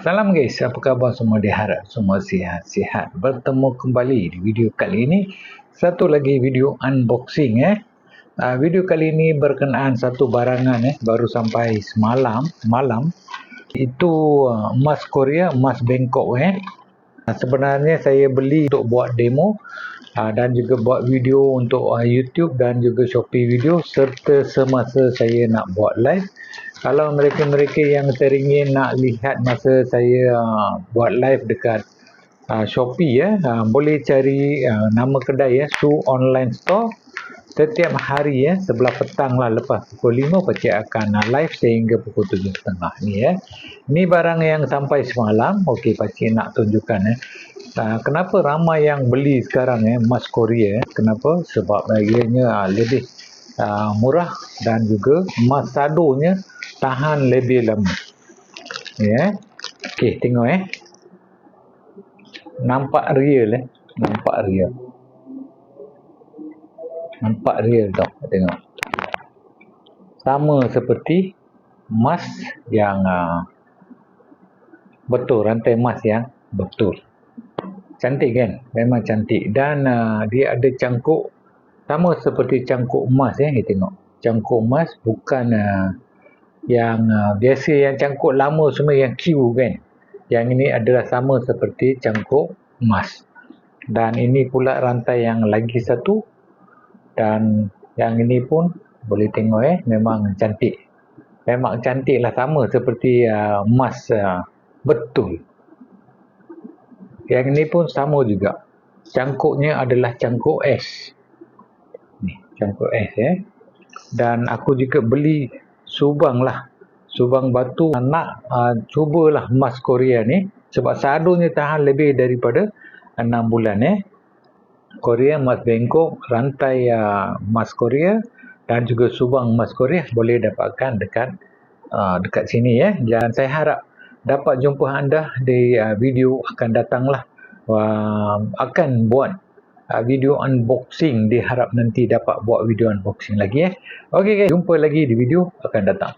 Salam guys, apa khabar semua? Diharap semua sihat-sihat. Bertemu kembali di video kali ini. Satu lagi video unboxing Video kali ini berkenaan satu barangan baru sampai semalam malam. Itu emas Korea, emas Bangkok Sebenarnya saya beli untuk buat demo dan juga buat video untuk YouTube dan juga Shopee video, serta semasa saya nak buat live. Kalau mereka-mereka yang teringin nak lihat masa saya buat live dekat Shopee boleh cari nama kedai Su Online Store. Setiap hari sebelah petang lah, lepas pukul 5 pasti akan live sehingga pukul 7.30 ni Ni barang yang sampai semalam. Okey, pasti nak tunjukkan kenapa ramai yang beli sekarang emas Korea. Kenapa? Sebab harganya lebih murah dan juga emas sadonya tahan lebih lama. Okey, tengok nampak real nampak real tau. Tengok, sama seperti emas yang betul, rantai emas yang betul. Cantik kan? Memang cantik. Dan dia ada cangkuk sama seperti cangkuk emas tengok. Cangkuk emas, bukan yang biasa, yang cangkuk lama semua yang Q kan. Yang ini adalah sama seperti cangkuk emas. Dan ini pula rantai yang lagi satu. Dan yang ini pun boleh tengok memang cantik. Memang cantik lah, sama seperti emas betul. Yang ini pun sama juga. Cangkuknya adalah cangkuk S. Ni, cangkuk S Dan aku juga beli subang batu. Nak cubalah emas Korea ni, sebab sadonya tahan lebih daripada 6 bulan Korea, emas Bangkok, rantai emas Korea dan juga subang emas Korea boleh dapatkan dekat sini Dan saya harap dapat jumpa anda di video akan datang lah. Akan buat video unboxing. Diharap nanti dapat buat video unboxing lagi Okey guys, jumpa lagi di video akan datang.